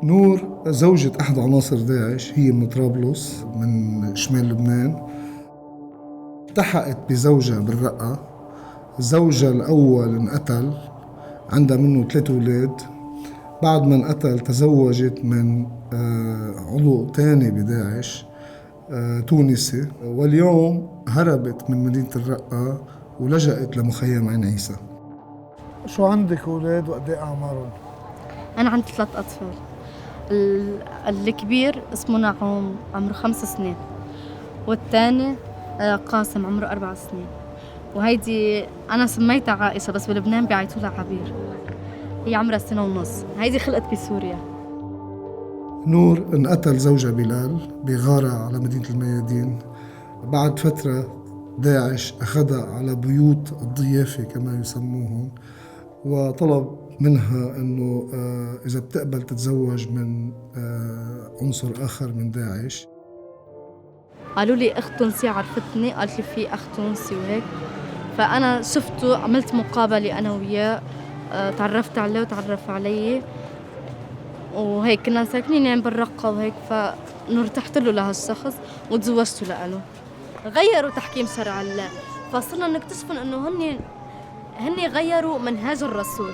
نور زوجة أحد عناصر داعش، هي من طرابلس من شمال لبنان. التحقت بزوجها بالرقة. زوجها الأول انقتل، عندها منه 3 أولاد. بعد ما انقتل تزوجت من عضو تاني بداعش، تونسي، واليوم هربت من مدينة الرقة ولجأت لمخيم عين عيسى. شو عندك أولاد وقد إيه أعمارهم؟ أنا عندي 3 أطفال. الكبير اسمه نعوم عمره 5 سنين، والثاني قاسم عمره 4 سنين، وهيدي أنا سميتها عائشة بس بلبنان بيعيطولها عبير. هي عمرها 1.5 سنة. هيدي خلقت بسوريا. نور انقتل زوجها بلال بغارة على مدينة الميادين. بعد فترة داعش أخذها على بيوت الضيافة كما يسموهم، وطلب منها أنه إذا بتقبل تتزوج من عنصر آخر من داعش. قالوا لي أخت تونسي عرفتني، قالت لي في أخت تونسي وهيك، فأنا شفته، عملت مقابلة أنا وياه، تعرفت عليه وتعرف علي، وهيك كنا ساكنين يعني بالرقة وهيك، فارتحت له لهالشخص وتزوجته له. غيروا تحكيم شرع الله، فصرنا نكتشف انه هن غيروا منهاج الرسول،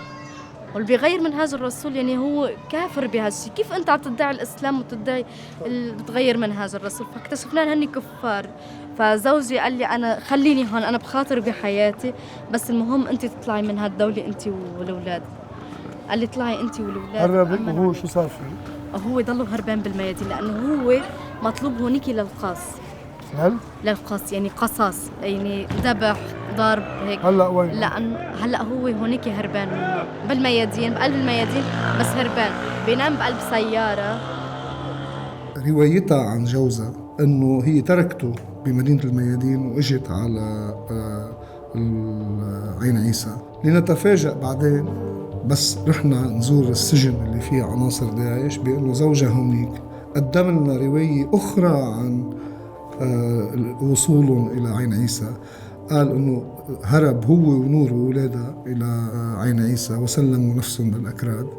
واللي بيغير منهاج الرسول يعني هو كافر بهالشي. كيف انت عم تدعي الاسلام وتدعي بتغير منهاج الرسول؟ فاكتشفنا ان هن كفار. فزوجي قال لي انا خليني هون، انا بخاطر بحياتي، بس المهم انت تطلعي من هالدولة انت والاولاد. قال لي اطلعي انت والاولاد. هربك وهو شو صار فيه؟ هو ضله هربان بالميادين لانه هو مطلوب هونيك للقاص. للقص يعني قصاص، يعني ذبح، ضرب هيك. هلا وين؟ لأن هلا هو هونيك هربان بالميادين، بقلب الميادين، بس هربان بينام بقلب سيارة. روايتها عن جوزها أنه هي تركته بمدينة الميادين وإجت على عين عيسى، لنتفاجأ بعدين بس رحنا نزور السجن اللي فيه عناصر داعش بأنه زوجها هونيك. قدم لنا رواية أخرى عن وصولهم إلى عين عيسى. قال إنه هرب هو ونور وولادها إلى عين عيسى وسلموا نفسهم للأكراد.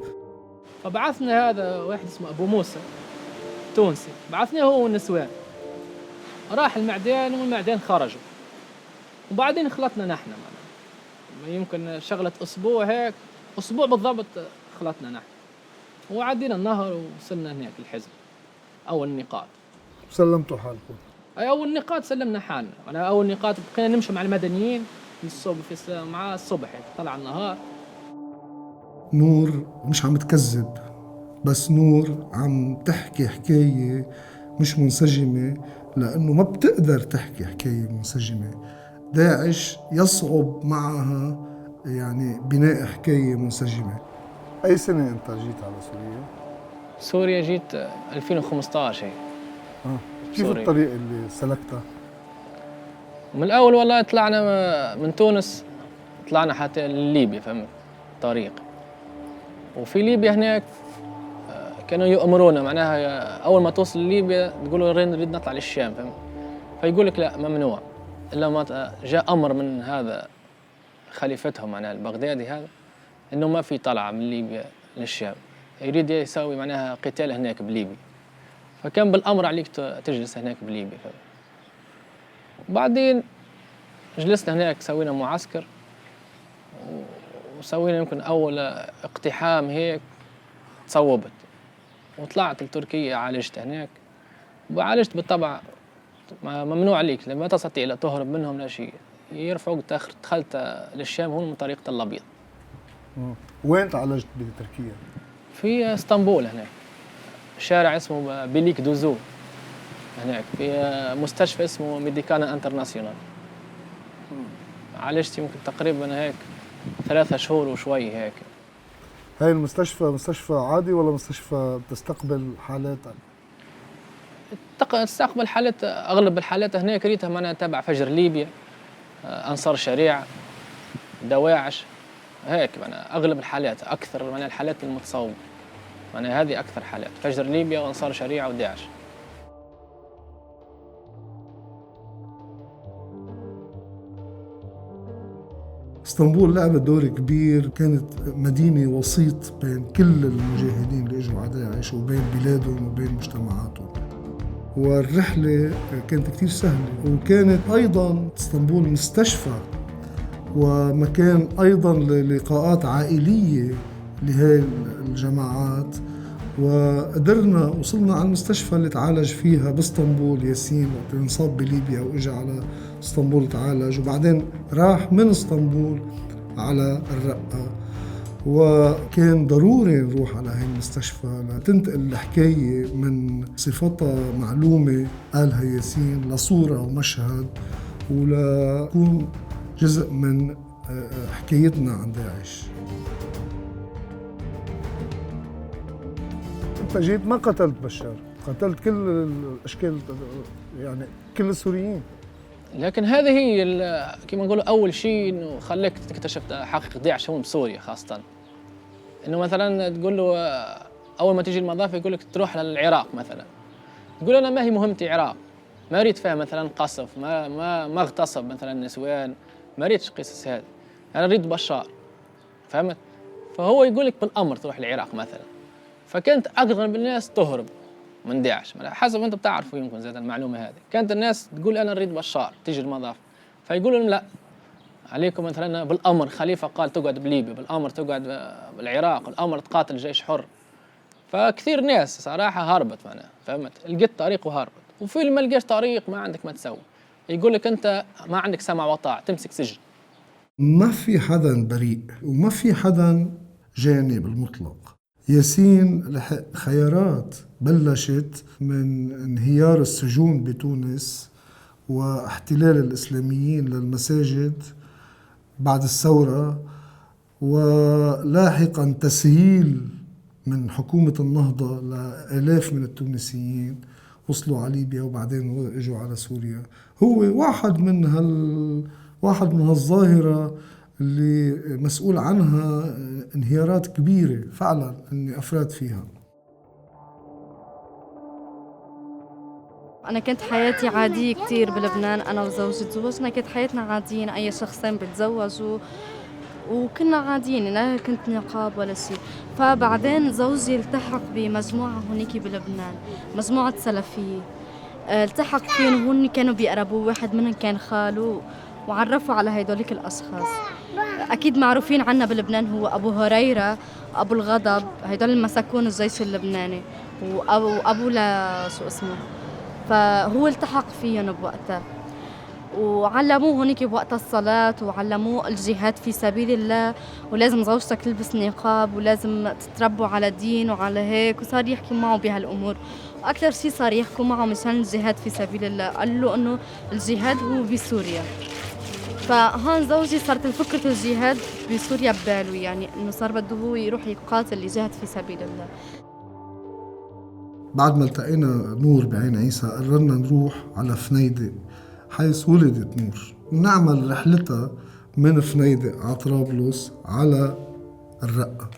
فبعثنا هذا واحد اسمه أبو موسى تونسي، بعثناه هو والنسوان، راح المعدان والمعدان خرجوا، وبعدين خلطنا نحن معنا. يمكن شغلة أسبوع هيك، أسبوع بالضبط خلطنا نحن، وعدينا النهر وصلنا هناك الحزب أول النقاط. سلمتوا حالكم؟ أي أول نقاط سلمنا حالنا. أنا أول نقاط بقينا نمشي مع المدنيين الصبح مع الصبح هيك طلع النهار. نور مش عم تكذب، بس نور عم تحكي حكاية مش منسجمة، لأنه ما بتقدر تحكي حكاية منسجمة. داعش يصعب معها يعني بناء حكاية منسجمة. أي سنة أنت جيت على سوريا؟ سوريا جيت 2015 هيك. كيف سوريا. الطريق اللي سلكتها؟ من الأول والله طلعنا من تونس، طلعنا حتى لليبيا، فهمت طريق. وفي ليبيا هناك كانوا يؤمرونا، معناها أول ما توصل ليبيا تقولوا نريد نطلع للشام، فهمت. فيقول لك لا، ممنوع إلا ما جاء أمر من هذا خليفتهم، معناها البغدادي هذا، إنه ما في طلعة من ليبيا للشام، يريد يسوي معناها قتال هناك بليبيا. فكان بالأمر عليك تجلس هناك بليبيا. وبعدين جلسنا هناك، سوينا معسكر، وسوينا يمكن أول اقتحام هيك، تصوبت وطلعت لتركيا، عالجت هناك وعالجت بالطبع. ممنوع عليك لما تستطيع لا تهرب منهم لا شيء، يرفعوك دخلت للشام هون من طريقة الأبيض. وين تعالجت بتركيا؟ في اسطنبول هناك، شارع اسمه بيليك دوزو، هناك في مستشفى اسمه ميديكانا انترناسيونال. عالجت يمكن تقريبا هيك 3 شهور وشوي هيك. هاي المستشفى مستشفى عادي ولا مستشفى بتستقبل حالات؟ تستقبل حالات، أغلب الحالات هناك ريتها معناها تبع فجر ليبيا، أنصار شريعة، دواعش، هيك معناها أغلب الحالات، أكثر من الحالات المتصوبة، معناها هذه أكثر حالات، فجر ليبيا وأنصار شريعة وداعش. اسطنبول لعبت دور كبير، كانت مدينة وسيط بين كل المجاهدين اللي اجوا على داعش وبين بلادهم وبين مجتمعاتهم. والرحلة كانت كتير سهلة، وكانت أيضاً اسطنبول مستشفى ومكان أيضاً للقاءات عائلية لهي الجماعات. وقدرنا وصلنا على المستشفى اللي تعالج فيها باسطنبول ياسين وقت انصاب بليبيا واجا على اسطنبول تعالج، وبعدين راح من اسطنبول على الرقة. وكان ضروري نروح على هاي المستشفى لتنتقل الحكاية من صفتها معلومة قالها ياسين لصورة ومشهد، ولكون جزء من حكايتنا عن داعش. انت جيت ما قتلت بشار، قتلت كل الاشكال، يعني كل السوريين. لكن هذه هي كما نقولوا اول شيء انه خليك تكتشف حقيقه داعش هون بسوريا خاصه. انه مثلا تقول له اول ما تيجي المضافه يقول لك تروح للعراق مثلا، تقول انا ما هي مهمتي العراق، ما اريد فيها مثلا قصف، ما اغتصب مثلا النسوان، ما اريدش قصص هذه، انا اريد بشار، فهمت؟ فهو يقول لك بالامر تروح العراق مثلا. فكانت اغلب الناس تهرب من داعش، حسب انت بتعرفوا يمكن زاد المعلومه هذه. كانت الناس تقول انا اريد بشار، تيجي المضافه فيقولوا لهم لا، عليكم مثلا بالامر، خليفه قال تقعد بليبيا، بالامر تقعد بالعراق، الامر تقاتل جيش حر. فكثير ناس صراحه هربت معناها، فهمت؟ لقيت طريق وهربت. وفي اللي ما لقيش طريق ما عندك ما تسوي، يقول لك انت ما عندك سمع وطاعه، تمسك سجن. ما في حدا بريء وما في حدا جاني بالمطلق. ياسين لحق خيارات بلشت من انهيار السجون بتونس واحتلال الإسلاميين للمساجد بعد الثورة، ولاحقا تسهيل من حكومة النهضة لآلاف من التونسيين وصلوا على ليبيا وبعدين اجوا على سوريا. هو واحد من هالظاهرة اللي مسؤول عنها انهيارات كبيرة فعلا اني افراد فيها. أنا كنت حياتي عادية كتير بلبنان، أنا وزوجي تزوجنا، كانت حياتنا عاديين، أي شخصين بتزوجوا وكنا عاديين، لا كنت نقاب ولا شيء. فبعدين زوجي التحق بمجموعة هونيك بلبنان، مجموعة سلفية. التحق فيهم، هون كانوا بيقربوا، واحد منهم كان خاله، وعرفوا على هيدوليك الأشخاص. أكيد معروفين عنا بلبنان، هو أبو هريرة، أبو الغضب، هيدول مسكون الجيش اللبناني، وأبو شو اسمه. فهو التحق فيهم بوقتها، وعلموه هونيك بوقت الصلاة، وعلموه الجهاد في سبيل الله، ولازم زوجتك تلبس نقاب، ولازم تتربوا على دين وعلى هيك. وصار يحكي معه بهالأمور، وأكثر شيء صار يحكوا معه مشان الجهاد في سبيل الله. قال له إنه الجهاد هو بسوريا. فهون زوجي صارت فكرة الجهاد بسوريا بباله، يعني إنه صار بده هو يروح يقاتل يجاهد في سبيل الله. بعد ما التقينا نور بعين عيسى قررنا نروح على فنيدق حيث ولدت نور، ونعمل رحلتها من فنيدق على طرابلس على الرقة.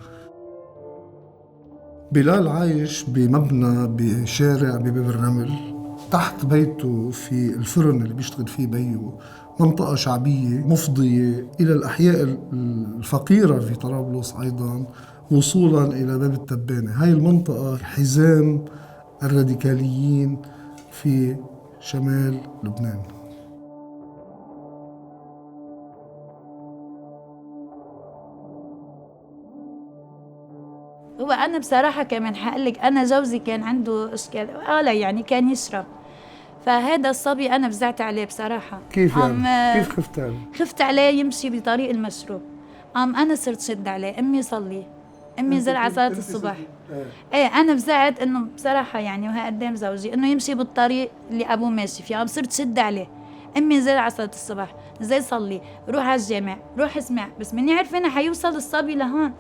بلال عايش بمبنى بشارع بباب الرمل، تحت بيته في الفرن اللي بيشتغل فيه بيو منطقة شعبية مفضية إلى الأحياء الفقيرة في طرابلس أيضا، وصولا إلى باب التبانة. هاي المنطقة حزام الراديكاليين في شمال لبنان. هو أنا بصراحة كمان حقلك، أنا جوزي كان عنده إشكال يعني كان يشرب، فهذا الصبي أنا بزعت عليه بصراحة. كيف يعني؟ كيف خفت عليه؟ خفت عليه يمشي بطريق المشروب. أنا صرت شد عليه، أمي صلي، أمي زل على صلاة الصبح. إيه أنا بزعت إنه بصراحة يعني، وهي قدام زوجي، إنه يمشي بالطريق اللي أبوه ماشي فيه. صرت شد عليه، أمي زل على صلاة الصبح، زي صلي، روح على الجامع، روح اسمع. بس مني عارفة أنا حيوصل الصبي لهون،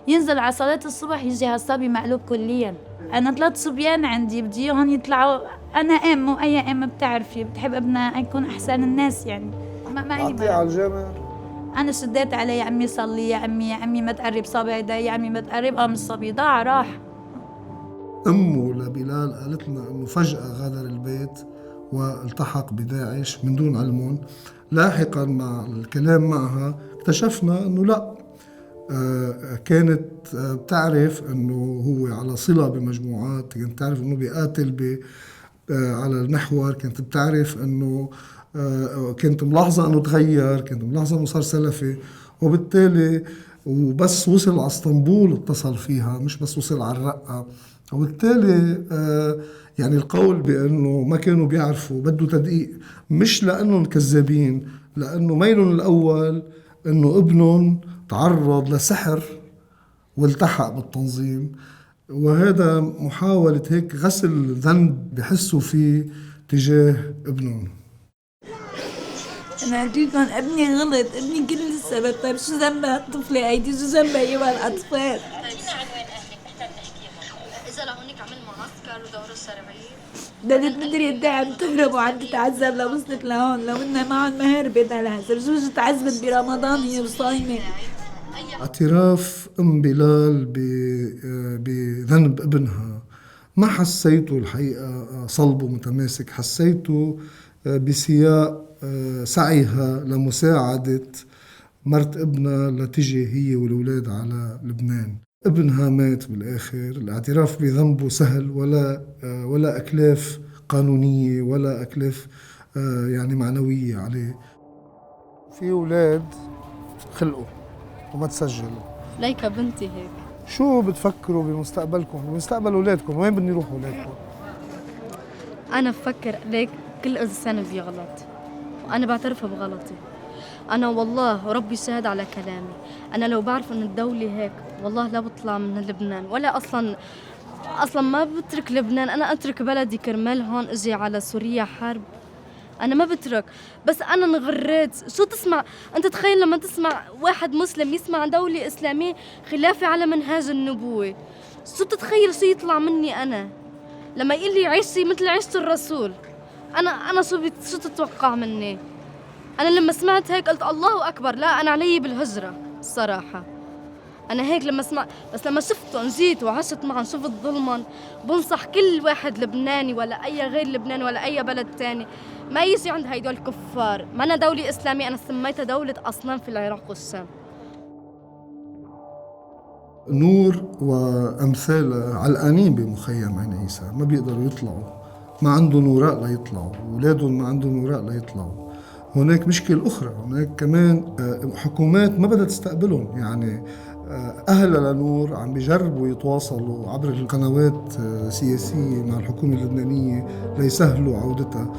ينزل على صلاة الصبح يجي هالصبي مقلوب كليا. أنا 3 صبيان عندي، بدي إياهم يطلعوا. أنا أم، وأي أم بتعرفي بتحب ابنها يكون أحسن الناس يعني. ما أعطيه على الجامع. أنا شديت عليه، يا أمي صلي، يا أمي ما تقرب صابع يدي، يا أمي ما تقرب. الصبي ضاع راح. أمه لبلال قالت لنا إنه فجأة غادر البيت والتحق بداعش من دون علمهم. لاحقا مع الكلام معها اكتشفنا أنه لا، كانت بتعرف أنه هو على صلة بمجموعات، كانت بتعرف أنه بيقاتل على المحور، كانت بتعرف أنه كانت ملاحظة أنه تغير، كانت ملاحظة أنه صار سلفي، وبالتالي وبس وصل على اسطنبول اتصل فيها، مش بس وصل على الرقة. وبالتالي يعني القول بأنه ما كانوا بيعرفوا بده تدقيق، مش لأنهم كذابين، لأنه ميلهم الأول أنه ابنهم تعرض لسحر والتحق بالتنظيم، وهذا محاولة هيك غسل ذنب بحسوا فيه تجاه ابنهم. أنا أريد أن ابني غلط، ابني كل السبب. طيب شو ذنب الطفلة هيدي؟ شو ذنب أيها الأطفال؟ إذا لهونيك عمل معسكر ودورة شرعية بدت مدري قد عم تهرب وعم تتعذب لوصلت لهون. لو انها معهم ما هربت هالهزر، شو تعذبت برمضان هي وصايمة. اعتراف ام بلال بذنب ابنها ما حسيته الحقيقة صلب ومتماسك، حسيته بسياق سعيها لمساعدة مرت ابنها لتجي هي والولاد على لبنان. ابنها مات بالآخر. الاعتراف بذنبه سهل، ولا أكلاف قانونية ولا أكلاف يعني معنوية عليه. في أولاد خلقوا وما تسجلوا. ليك بنتي هيك. شو بتفكروا بمستقبلكم، بمستقبل أولادكم؟ وين بدنا نروح أولادكم؟ أنا بفكر ليك كل إنسان بيغلط، وأنا بعترف بغلطي. أنا والله وربي شاهد على كلامي، أنا لو بعرف إن الدولة هيك والله لا بطلع من لبنان، ولا أصلا ما بترك لبنان. أنا أترك بلدي كرمال هون أجي على سوريا حرب؟ أنا ما بترك. بس أنا انغريت. شو تسمع أنت؟ تخيل لما تسمع واحد مسلم يسمع عن دولة إسلامية خلافة على منهاج النبوة، شو تتخيل شو يطلع مني أنا لما يقول لي عيشي مثل عيشة الرسول؟ أنا شو تتوقع مني؟ أنا لما سمعت هيك قلت الله أكبر، لا أنا علي بالهجرة الصراحة. أنا هيك لما سمعت، بس لما شفتهم جيت وعشت معهم شفت ظلمهم. بنصح كل واحد لبناني ولا أي غير لبناني ولا أي بلد تاني ما يجي عند هيدول الكفار. ما أنا دولة إسلامية، أنا سميتها دولة أصنام في العراق والشام. نور وأمثالها علقانين بمخيم عين عيسى، ما بيقدروا يطلعوا، ما عندهم وراء ليطلعوا، أولادهم ما عندهم وراء ليطلعوا. هناك مشكلة أخرى، هناك كمان حكومات ما بدها تستقبلهم. يعني أهل لنور عم بيجربوا يتواصلوا عبر القنوات السياسية مع الحكومة اللبنانية ليسهلوا عودتها.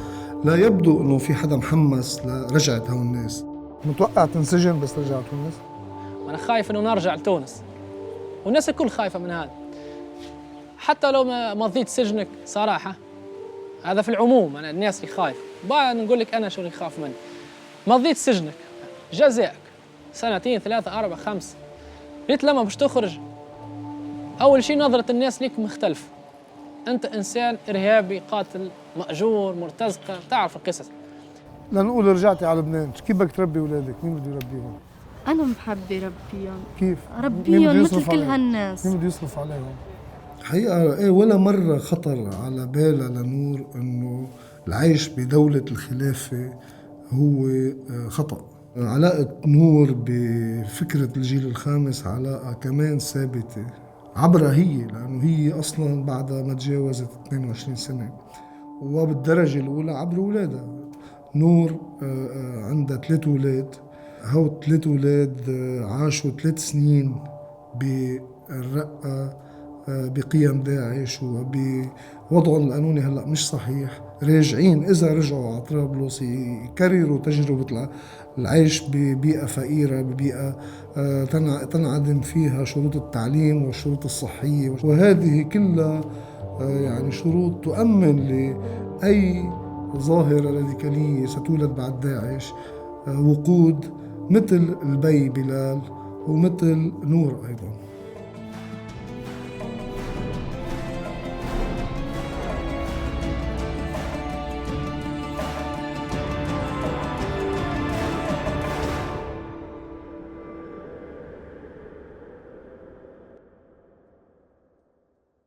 لا يبدو أنه في حدا محمس لرجعة هؤلاء الناس. متوقع تنسجن بس رجعت تونس؟ أنا خايف إنه نرجع لتونس، والناس الكل خايفة من هذا. حتى لو ما مضيت سجنك صراحة، هذا في العموم. أنا الناس اللي خايف بقى نقول لك أنا شو اللي خاف منه. مضيت سجنك جزائك 2 3 4 5 قلت لما باش تخرج أول شيء نظرة الناس ليك مختلف. أنت إنسان إرهابي قاتل مأجور مرتزقة، تعرف القصص. لنقول رجعتي على لبنان، كيف بدك تربي أولادك؟ مين بده يربيهم؟ أنا محبة ربيهم. كيف؟ ربيهم مثل كل هالناس. مين بده يصرف عليهم؟ حقيقة ولا مرة خطر على بالها لنور أنه العيش بدولة الخلافة هو خطأ. علاقة نور بفكرة الجيل الخامس علاقة كمان ثابتة عبرها هي، لأنه هي أصلا بعد ما تجاوزت 22 سنة، وبالدرجة الأولى عبر أولادها. نور عندها 3 أولاد، هو 3 أولاد عاشوا 3 سنين بالرقة بقيم داعش وبوضعهم القانوني هلأ مش صحيح. راجعين إذا رجعوا على طرابلس يكرروا تجربة العيش ببيئة فقيرة، ببيئة تنعدم فيها شروط التعليم والشروط الصحية، وهذه كلها يعني شروط تؤمن لأي ظاهرة راديكالية ستولد بعد داعش وقود مثل البي بلال ومثل نور أيضاً.